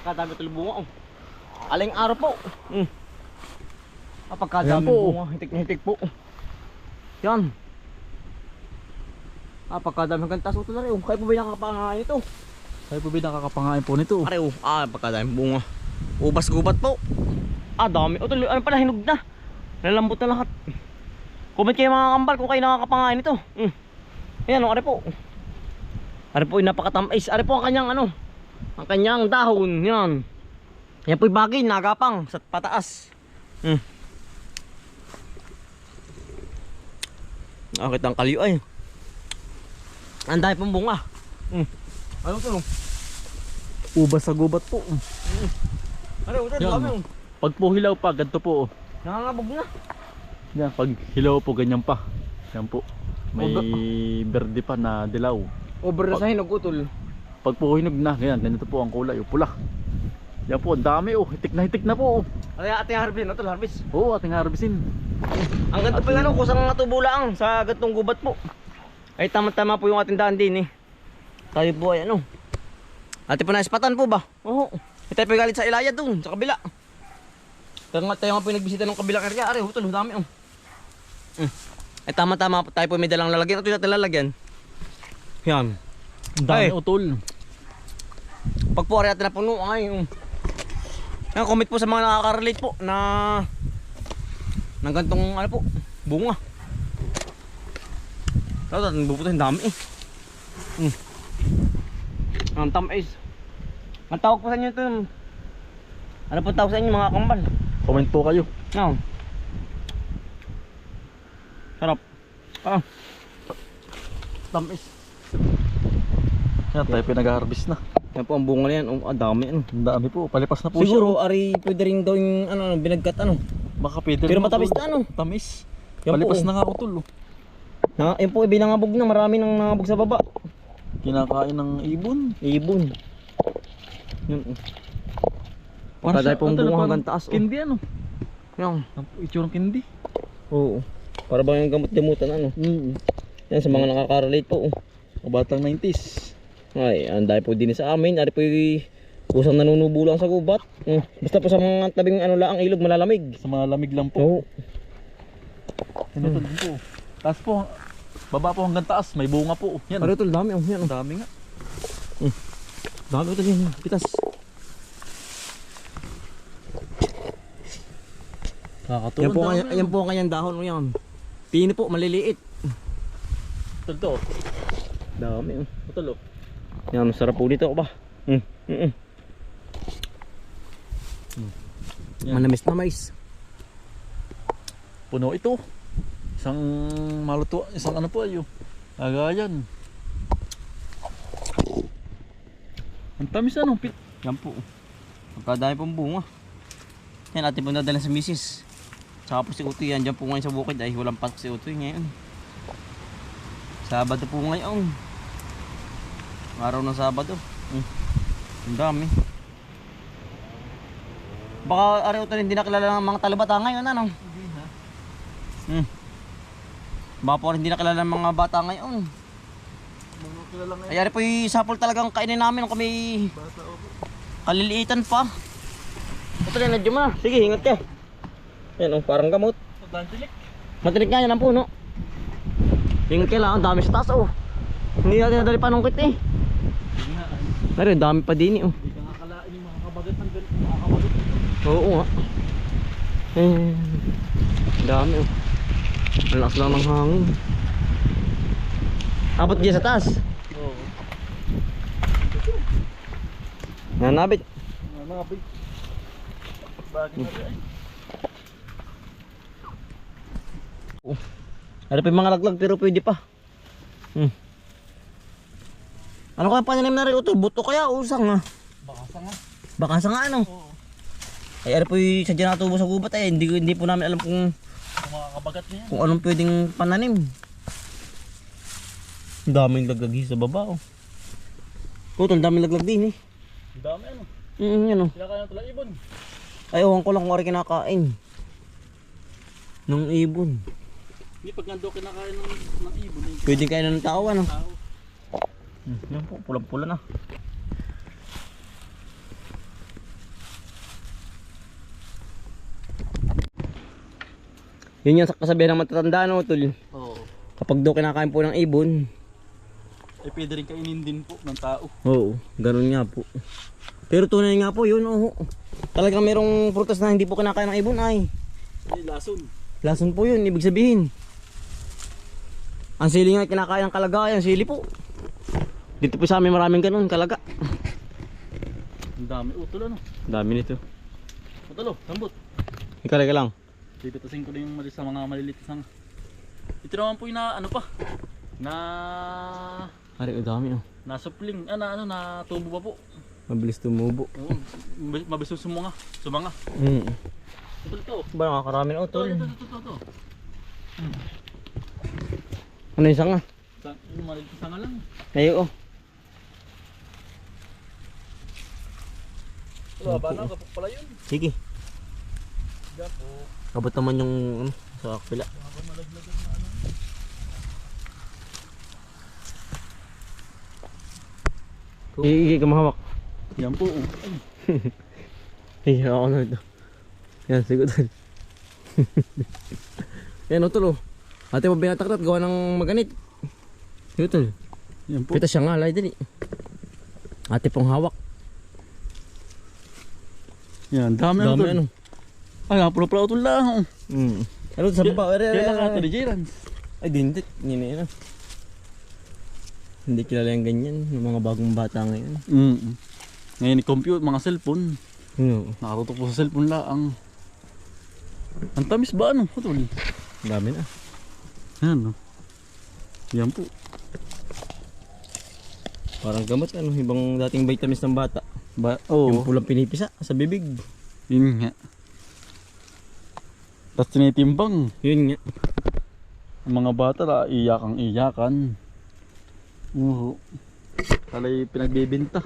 Napakadami ito bunga. Oh. Aling araw po. Napakadami bunga. Hitik na hitik po. Yan. Napakadami hanggang taas ito na rin. Kaya po ba nakakapangain ito? Kaya po ba nakakapangain po nito? Pare, napakadami bunga. Ubas gubat po. Dami. O tuloy, ano pala, hinog na. Lalambot na lahat. Comment kayo mga kambal kung kayo nakakapangain ito. Ayan, are po. Are po, napakatamis. Are po ang kanyang ang kanyang dahon. Yan. Yan po yung bagay, nagapang sa pataas. Nakakita ang kalyo ay. Ang dahil pong bunga. Ano ito? Ubas sa gubat po. Ano ito? Yan. Dami. Pag po hilaw pa, ganito po. Nangangabog na. Yan, pag hilaw po, ganyan pa. Yan po. May berde pa na dilaw. Over na sa hinog utol. Pag po hinog na, ganito po ang kulay, pula. Yan po, ang dami hitik na po. Ano yung ating harvest? Ano ito harvest? Oo, ating harvestin. Ang ganito po yung kusang natubo lang sa gantong gubat po. Ay tama-tama po yung ating daan din Tayo po ay Ate po na ispatan po ba? Oo. Ito po galit sa Ilaya doon, sa kabila. Tayo nga po yung nagbisita ng kabilang area. Ari, utol, dami Ay tama-tama po tayo po may dalang lalagyan. Ito yung natin lalagyan. Yan. Ang dami Ay. utol. Pag po ari natin na puno ay yan, comment po sa mga nakaka-relate po na ng gantong po, bunga. Tapos natin bubutin, dami Ang tamis. Ang tawag po sa inyo ito. Ano po tawag sa inyo mga kambal? Comment po kayo. No. Sarap. Tamis. Yan, tayo pinag-harvest na. Yan po ang bunga na yan. Ang dami Ang dami po, palipas na po siguro ari pwede rin daw yung binagkat Baka pwede Pero rin matamis utol. na Tamis. Yan Palipas po, na nga utol. Yan po binangabog na. Marami nang nangabog sa baba. Kinakain ng ibon. Ibon. Yun. Pagkaday pong bunga hanggang taas. Kindi Yan. Itsurang kindi. Oo. Para bang yung gamot-gamutan Yan sa mga nakaka-relate po. Batang 90s. Ay, anday po din sa amin. Ari po yung kusang nanunubo lang sa gubat. Basta po sa mga tabing lang ilog malalamig. Sa mga lamig lang po. Oo. Tinutol din po. Taas po, baba po hanggang taas, may bunga po. Yan. Pero ito dami. Yan. Ang dami nga. Dami ito yan. Pitas. Nakakatuwa. Yan po ang kanyang dahon. Yan. Pini po, maliliit. Ito to. Dami. Ito. Yan, masarap po dito ba? Manamis na mais. Puno ito. Isang maluto, isang po ayo. Agayan. Ang tamis Yan po. Pagkadami pong bunga. Yan, atin po nadala sa misis. Tsaka po si Utoy yan. Diyan po ngayon sa bukid. Ay, walang pasok si Utoy ngayon. Sabado po ngayon. Araw ng Sabado. Ang dami. Baka ari Utoy hindi nakilala ng mga talibata ngayon. Hindi na. Baka po hindi nakilala ng mga bata ngayon. Ay, ari po yung sapol talagang kainin namin. Kami kaliliitan pa. Ito na, nadyo mo na. Sige, ingat ka. Yan parang gamot. Matinik nga yan ang puno. Ingat ka lang, ang dami sa taas Hindi natin nadali panungkit Narin, dami pa din Hindi ka nakakalaan yung mga kabagat ng makakabagat. Oo nga. Dami Malakas lang ng hangin. Abot dyan sa taas. Oo. Nanabit. Nanabit. Bagay na rin. Ano pa yung mga laglag pero pwede pa. Ano kaya pananim na rin ito? Buto kaya usang Bakasa nga. Bakasa nga Oo. Ay ano po yung sadya natubo sa gubat hindi po namin alam kung Kumakabagat niya. kung anong pwedeng pananim. Ang daming laglag sa baba Putol, daming laglag din Ang dami yan Kinakain ng tala ibon. Ay ewan ko lang kung ari kinakain ng ibon. Hindi pag nando kinakain ng ibon Pwedeng kain ng tao Yan po, pulang-pula na. Yun yung kasabihan ng matatanda, no, tol. Oo. Kapag daw kinakain po ng ibon. Eh pwede rin kainin din po ng tao. Oo, ganun nga po. Pero tunay nga po yun, oo. Talagang merong prutas na hindi po kinakain ng ibon ay. Eh lason. Lason po yun, ibig sabihin. Ang sili nga kinakain ng kalagayan, sili po. Dito po sa amin maraming ganun, kalaga. Ang dami utol ano. Dami nito. Utol oh, lambot. Ika lang. Pipitasin ko din yung sa mga maliliit na sanga. Ito naman po yung na ano pa. Na Ari, dami oh. nasupling, na tubo pa po. Mabilis tumubo. Oo, mabilis sumunga. Sumanga. Ito. Ba nakakarami na utol. Ito. Ano yung sanga? Yung maliliit na sanga lang. Ayo oh. Wala ba na kapag pala yun? Sige. Gapo. Abot naman yung ano, sa kapila. Sige, kamahawak. Yan po. Ay, ako na ito. Yan, sige tol. Yan, utol oh. Ate mo binataktat, gawa ng maganit. Sige tol. Yan po. Pita siya nga, alay dali. Ate pong hawak. Yan, dami na Dami ito. ano. Ay, pula-pula ito lang. Ano sa baba? Kaya lang ito ni Jirans. Ay, dindik. Yan. Hindi kilala yung ganyan. Yung mga bagong bata ngayon. Ngayon i-compute mga cellphone. Ano? Nakatutok po sa cellphone lang. Ang tamis ba ano? Ito ni. Dami na. Yan no. Yan po. Parang gamot ano. Ibang dating vitamins ng bata. Yung Oo. pulang pinipisa sa bibig. Yun nga. Tapos tinitimbang. Yun nga. Ang mga bata na iyakan. Oo. Talay pinagbibinta.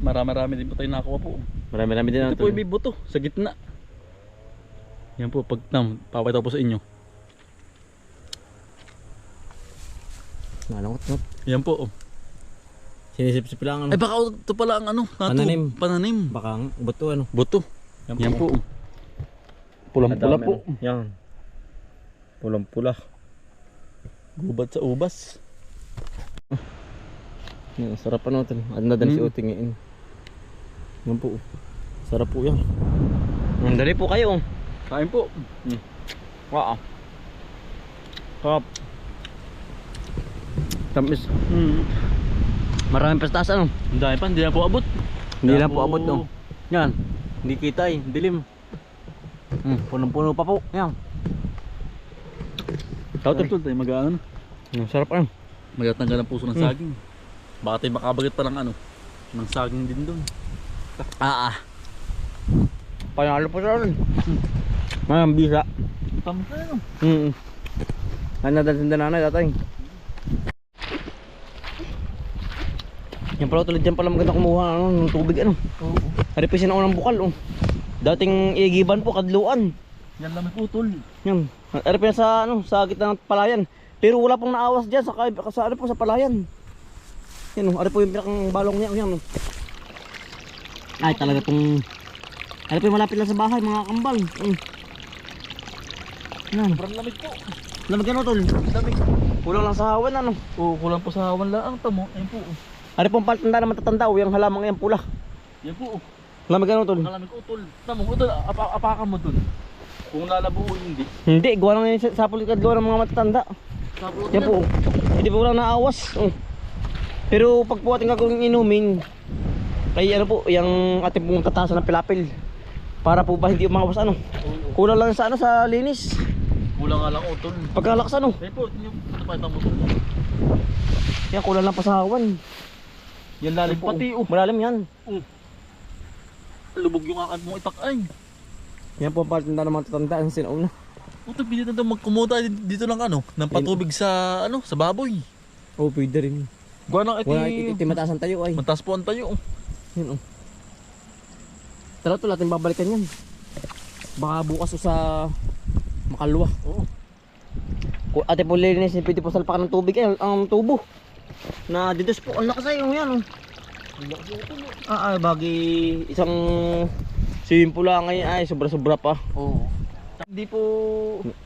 Marami din po tayo nakakuha po. Marami din Ito po yung bibuto sa gitna. Yan po, pag papakita ko po sa inyo. Nalangot no? Yan po. Sinisip-sip lang ano. Ay baka ito pala ang ano. Pananim. Pananim. Baka ang bato ano. Buto. Yan po. Pulang-pula Madami, po. ano. Yan. Pulang-pula. Gubat sa ubas. Yan, sarap ano ito. Adnadan si Uting ngayon. Yan po. Sarap po yan. Dali po kayo. Kain po. Wow. Sarap. Tamis. Maraming pastas ano. Ang dami pa, hindi na po abot. Hindi lang po abot no. Yan. Hindi kita eh. Dilim. Punong-puno pa po. Yan. Tawag tayo mag-ano. Sarap ano. Magatanggal ang puso ng saging. Baka tayo makabagat pa ng ano. Ng saging din doon. Panalo po sa rin. Mayang bisa. Tamis na ano. Ano natin sa nanay tatay. Yan pala tulad dyan pala maganda kumuha ano, ng tubig ano. Oo. Hari pa sinaunang bukal oh. Dating igiban po kadluan. Yan lang may putol. Yan. Hari pa sa ano sa gitna ng palayan. Pero wala pong naawas diyan sa ano po sa palayan. Yan oh, hari po yung pinakang balong niya yan oh. Ay talaga pong hari po yung malapit lang sa bahay mga kambal. Yan. Sobrang lamig po. Lamig ano tol? Lamig. Kulang lang sa hawan ano. Oo, kulang po sa hawan lang. Tamo, ayun po. Hari pong paltanda na matatanda oh, yung halamang yan pula. Yan po. Lamig ano tol? Malamig utol. Tamo, utol. Apakan mo dun. Kung lalabuo hindi. Hindi, gawa lang yung sapul kadluan ng mga matatanda. Yan po, hindi po lang naawas. Pero pag po ating gagawing inumin, ay ano po, yung ating pong tatasan ng pilapil. Para po ba hindi umawas ano. Kulang lang sa ano, sa linis. Kulang nga lang utol. Pagkalakas ano. Ayun po, ito pa tamo. Yan, kulang lang pa sa hawan. Yan lalim po. Pati, Malalim yan. Lubog yung akad mong itakay. Yan po ang patanda ng mga tatanda ang sinauna. Utol, pili na daw magkumuta dito lang ano, ng patubig sa ano, sa baboy. Oo, pwede rin. Gawa ng Wala itimataas ang tayo ay. Mataas po ang tayo. Yan o. Tara to, natin babalikan yan. Baka bukas o sa makalwa. Oo. Kung ate po lilinis, pwede po salpakan ng tubig ay, ang tubo. Na didos po, ang lakas ay yung yan o. Bagi isang swimming pool lang ngayon ay sobra-sobra pa. Oo. Hindi po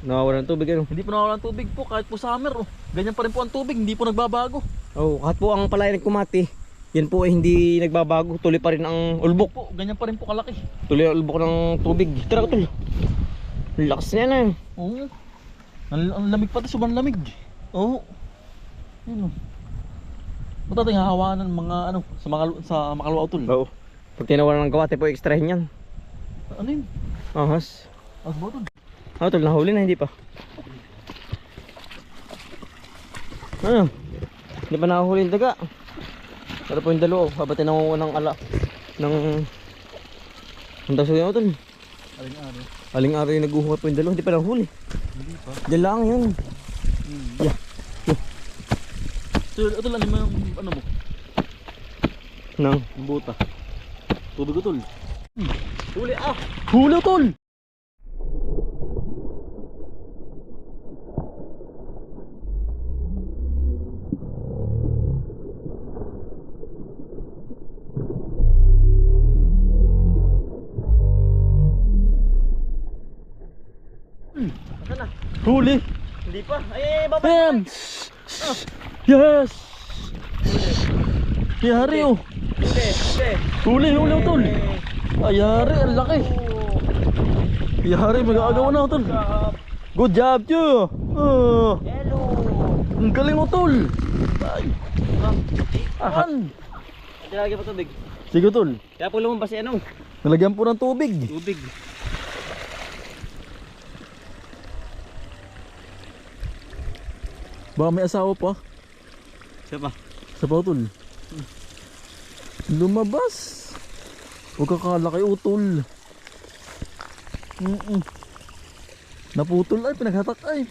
Nawawala ng tubig ano. hindi po nawawalan ng tubig po kahit po summer oh. Ganyan pa rin po ang tubig, hindi po nagbabago. Oh, kahit po ang palay ng kumati, yan po ay hindi nagbabago. Tuloy pa rin ang ulbok. Po, ganyan pa rin po kalaki. Tuloy ang ulbok ng tubig. Tara tol. Lakas niya na. Oo. Ang lamig pati, sobrang lamig. Oo. Yun oh. Ba't natin hahawakan ng mga ano sa Makalwa Utol? Oo. Pag tinawalan ng kawate po, extrahin yan. Ano yun? Ahas. As ba Utol? Ah, tol, nahuli na, hindi pa. Ano? Hindi pa nakahuli yung daga. Pero po yung dalawa, habang tinawawa ng ala. Ang daso yun, tol. Aling-ari. Aling-ari yung naguhuha po yung dalawa, hindi pa nahuli. Hindi pa. Diyan lang yun. Yeah. Utol, ano mo yung ano mo? Nang. Yung buta. Tubig Utol. Huli ah! Huli Utol! Saan na? Huli! Hindi pa. Ay, baba. Ayan! Yes! Yari oh! Huli. Huli Utol! Ayari, ang laki! Yari, mag-aagawan na Utol! Good job, Tiyo! Hello. Ang galing Utol! Ay! Ahan! Lagyan pa tubig. Sige Utol! Kaya po lumabas si ano? Nalagyan po ng tubig! Tubig. Baka may asawa pa? Siya pa. Sa Utol? Lumabas! Huwag kakalaki Utol! Naputol ay, pinaghatak ay,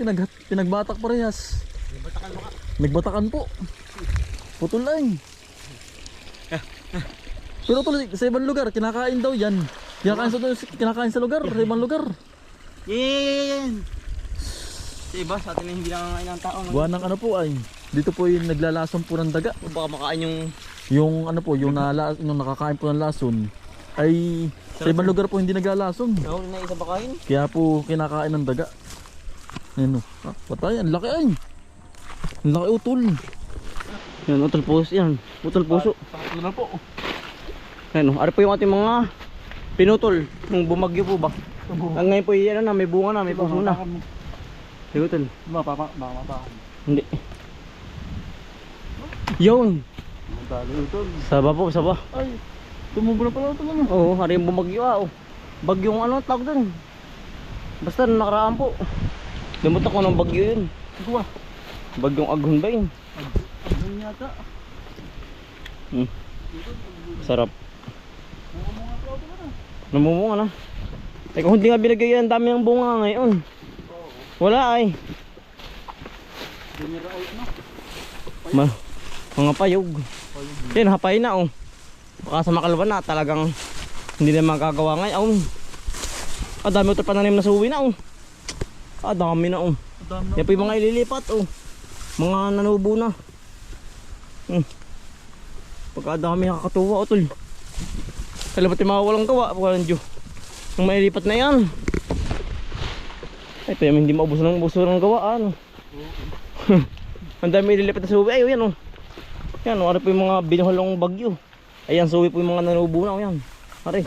pinagbatak parehas. Nagbatakan po. Putol ay. Pero Utol, sa ibang lugar, kinakain daw yan. Kinakain sa lugar, sa ibang lugar. Yan. Sa iba, sa atin na hindi nakakain ng tao. Buwan ng ano po ay, dito po yung naglalasong po ng daga. O baka makain yung... Yung ano po, yung nakakain po ng lason, ay sa ibang lugar po hindi naglalason. Nahuli na isa ba kain? Kaya po kinakain ng daga. Ayan o. Patay. Ang laki ay. Ang laki Utol. Yan, utol puso yan. Utol puso. Sakto na po. Ayan o, ari po yung ating mga pinutol. Nung bumagyo po ba? Ang ngayon po yan na, may bunga na, may puso na. Sige utol. Baka matakan. Hindi. Yun. Dali Utol. Saba po, saba. Ay. Tumubo na pala Utol ano. Oo, hari yung bumagyo ah. Oh. Bagyong ano, tawag dun. Basta nakaraan po. Limutan ko ng bagyo yun. Kuha. Bagyong aghon ba yun? Agdan yata. Sarap. Namumunga na. Eh kung hindi nga binagay yan, dami ng bunga ngayon. Wala ay. Mga payog. Yan, hapay na oh. Baka sa Makalwa na talagang hindi na magagawa ngayon. Dami ito pananim na suwi na oh. Dami na oh. Yan po yung mga ililipat oh. Mga nanubo na. Pagkadami nakakatuwa oh tol. Kailan ba't yung mga walang gawa? Walang Diyo. Ang mailipat na yan. Ay, ito yung hindi maubos ng gawa ano. Ang dami ililipat na suwi. Ay, yan oh. Yan oh, ano po yung mga binuhalong bagyo. Ayan, suwi po yung mga nanubo na oh, yan. Pare.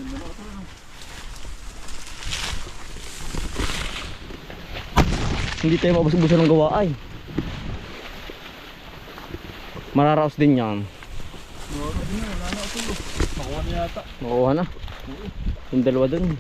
Hindi tayo maubos-ubusan ng gawa ay. Mararaos din yan. Makuha na yata. Makuha na. Yung dalawa dun.